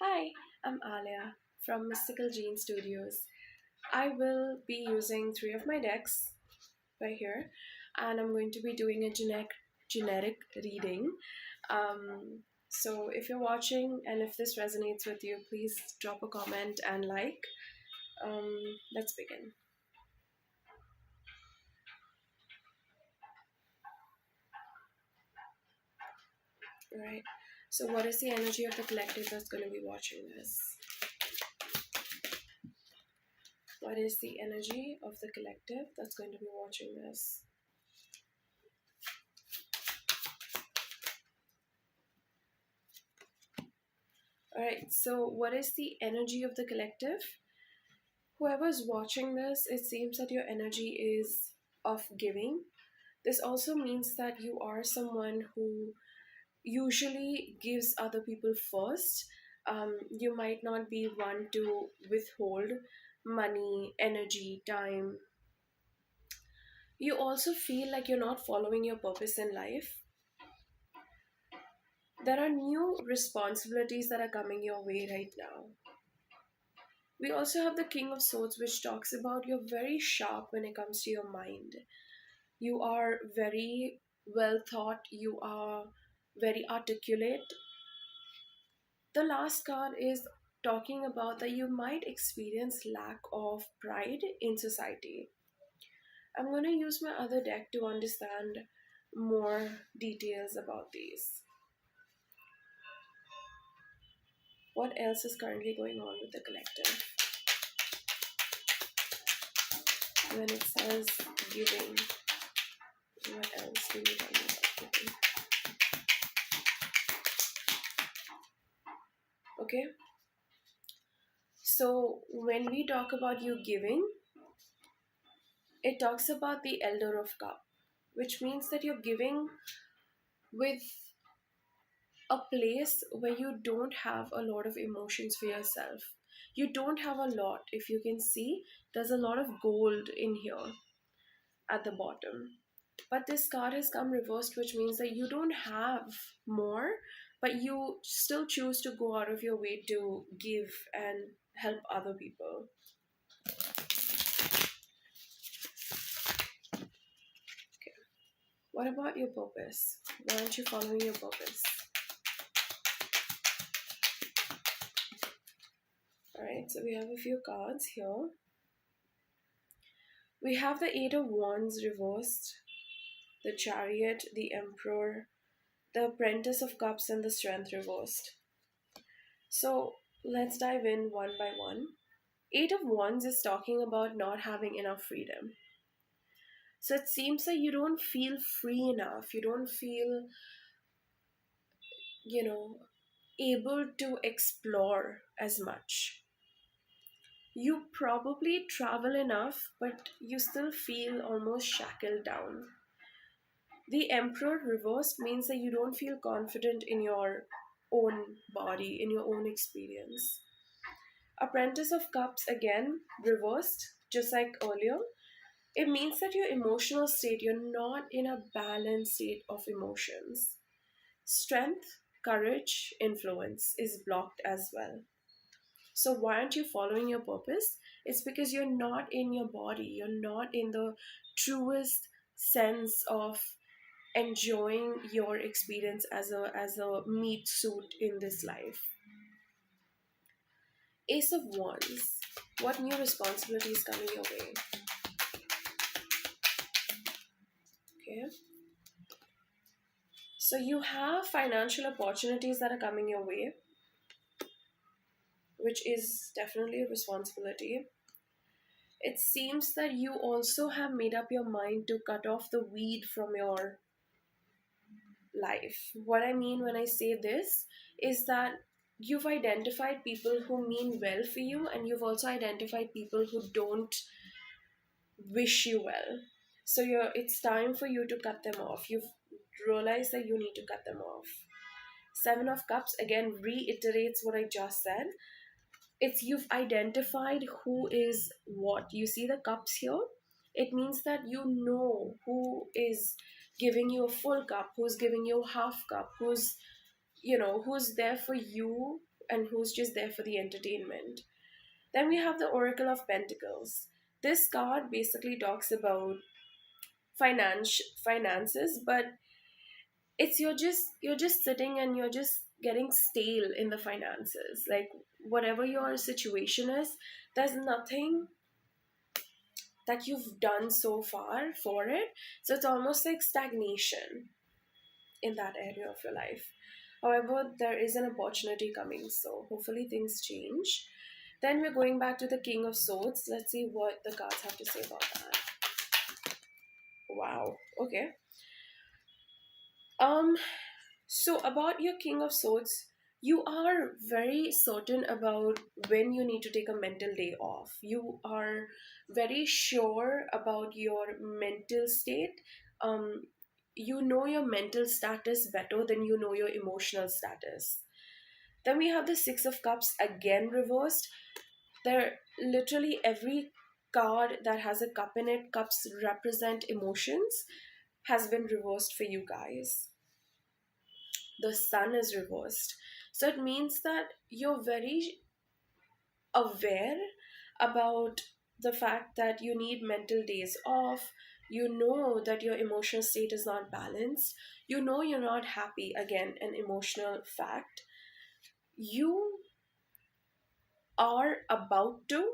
Hi, I'm Alia from Mystical Gene Studios. I will be using three of my decks right here, and I'm going to be doing a genetic reading. So if you're watching and if this resonates with you, please drop a comment and like. Let's begin. All right. So, what is the energy of the collective that's going to be watching this? What is the energy of the collective that's going to be watching this? All right, so what is the energy of the collective? Whoever's watching this, it seems that your energy is of giving. This also means that you are someone who usually gives other people first. You might not be one to withhold money, energy, time. You also feel like you're not following your purpose in life. There are new responsibilities that are coming your way right now. We also have the King of Swords, which talks about you're very sharp when it comes to your mind. You are very well thought, you are very articulate. The last card is talking about that you might experience lack of pride in society. I'm going to use my other deck to understand more details about these. What else is currently going on with the collective? When it says giving, what else do you tell me about giving? Okay, so when we talk about you giving, it talks about the Elder of Cup, which means that you're giving with a place where you don't have a lot of emotions for yourself. You don't have a lot. If you can see, there's a lot of gold in here at the bottom. But this card has come reversed, which means that you don't have more, but you still choose to go out of your way to give and help other people. Okay. What about your purpose? Why aren't you following your purpose? Alright, so we have a few cards here. We have the Eight of Wands reversed, the Chariot, the Emperor, the Apprentice of Cups, and the Strength reversed. So let's dive in one by one. Eight of Wands is talking about not having enough freedom. So it seems like you don't feel free enough. You don't feel, you know, able to explore as much. You probably travel enough, but you still feel almost shackled down. The Emperor reversed means that you don't feel confident in your own body, in your own experience. Apprentice of Cups again reversed, just like earlier. It means that your emotional state, you're not in a balanced state of emotions. Strength, courage, influence is blocked as well. So, why aren't you following your purpose? It's because you're not in your body, you're not in the truest sense of enjoying your experience as a meat suit in this life. Ace of Wands. What new responsibility is coming your way? Okay. So you have financial opportunities that are coming your way, which is definitely a responsibility. It seems that you also have made up your mind to cut off the weed from your life. What I mean when I say this is that you've identified people who mean well for you, and you've also identified people who don't wish you well. So it's time for you to cut them off. You've realized that you need to cut them off. Seven of Cups again reiterates what I just said. It's you've identified who is what. You see the cups here? It means that you know who is giving you a full cup, who's giving you a half cup, who's there for you and who's just there for the entertainment. Then we have the Oracle of Pentacles. This card basically talks about finances, but it's you're just sitting and you're just getting stale in the finances. Like whatever your situation is, there's nothing that you've done so far for it. So it's almost like stagnation in that area of your life. However, there is an opportunity coming, so hopefully things change. Then we're going back to the King of Swords. Let's see what the cards have to say about that. Wow. Okay. Um, so about your King of Swords, you are very certain about when you need to take a mental day off. You are very sure about your mental state. Um, you know your mental status better than you know your emotional status. Then we have the Six of Cups again reversed. There literally every card that has a cup in it, cups represent emotions, has been reversed for you guys. The sun is reversed. So it means that you're very aware about the fact that you need mental days off. You know that your emotional state is not balanced. You know you're not happy. Again, an emotional fact. You are about to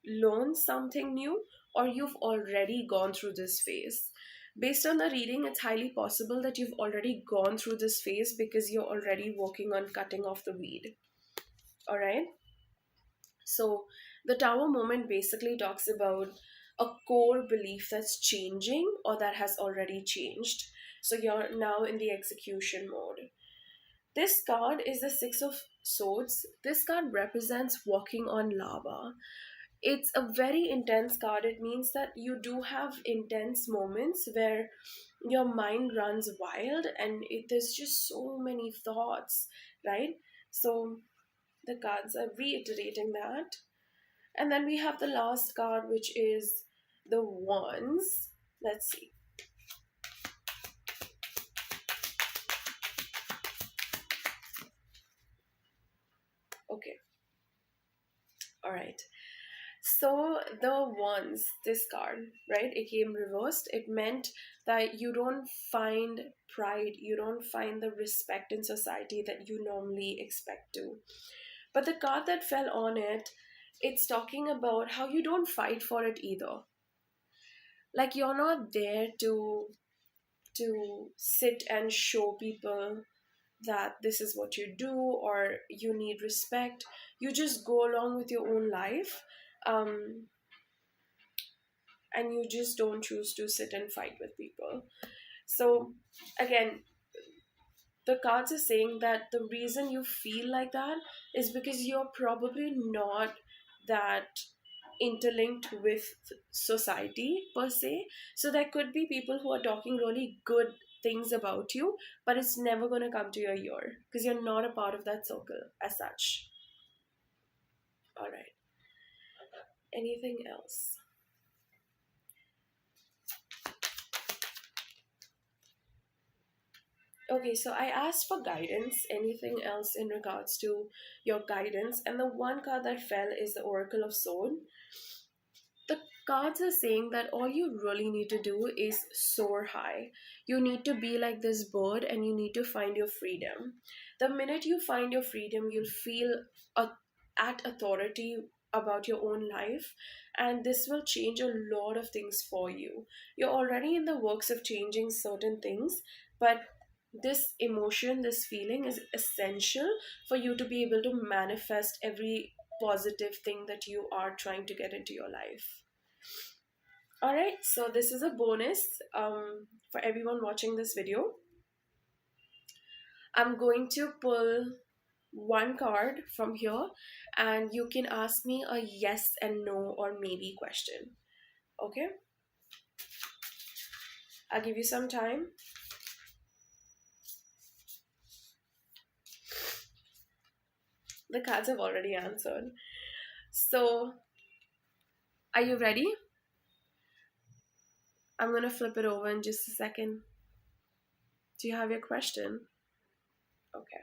learn something new, or you've already gone through this phase. Based on the reading, it's highly possible that you've already gone through this phase because you're already working on cutting off the weed. All right. So, the Tower moment basically talks about a core belief that's changing or that has already changed. So, you're now in the execution mode. This card is the Six of Swords. This card represents walking on lava. It's a very intense card. It means that you do have intense moments where your mind runs wild and there's just so many thoughts, right? So the cards are reiterating that. And then we have the last card, which is the Wands. Let's see. Okay, all right. So the Wands, this card, right? It came reversed. It meant that you don't find pride, you don't find the respect in society that you normally expect to. But the card that fell on it, it's talking about how you don't fight for it either. Like you're not there to sit and show people that this is what you do or you need respect. You just go along with your own life. Um, and you just don't choose to sit and fight with people. So, again, the cards are saying that the reason you feel like that is because you're probably not that interlinked with society per se. So, there could be people who are talking really good things about you, but it's never going to come to your ear because you're not a part of that circle as such. All right. Anything else? Okay, so I asked for guidance. Anything else in regards to your guidance? And the one card that fell is the Oracle of Sword. The cards are saying that all you really need to do is soar high. You need to be like this bird and you need to find your freedom. The minute you find your freedom, you'll feel a, at authority about your own life, and this will change a lot of things for you. You're already in the works of changing certain things, but this emotion, this feeling is essential for you to be able to manifest every positive thing that you are trying to get into your life. All right, so this is a bonus for everyone watching this video. I'm going to pull one card from here and you can ask me a yes and no or maybe question. Okay, I'll give you some time. The cards have already answered. So, are you ready? I'm going to flip it over in just a second. Do you have your question? Okay.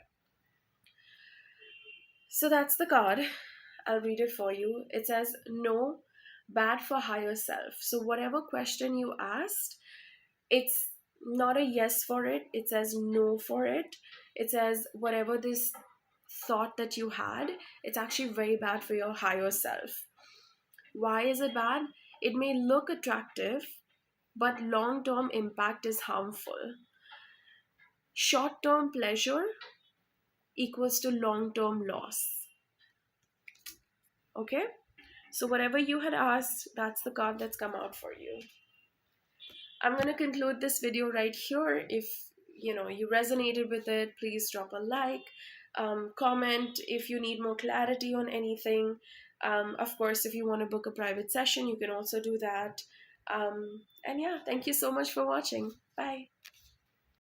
So that's the card. I'll read it for you. It says no, bad for higher self. So whatever question you asked, it's not a yes for it. It says no for it. It says whatever this thought that you had, it's actually very bad for your higher self. Why is it bad? It may look attractive, but long term impact is harmful. Short term pleasure equals to long term loss. Okay? So, whatever you had asked, that's the card that's come out for you. I'm going to conclude this video right here. If you resonated with it, please drop a like, comment if you need more clarity on anything. Of course, if you want to book a private session, you can also do that. And yeah, thank you so much for watching. Bye.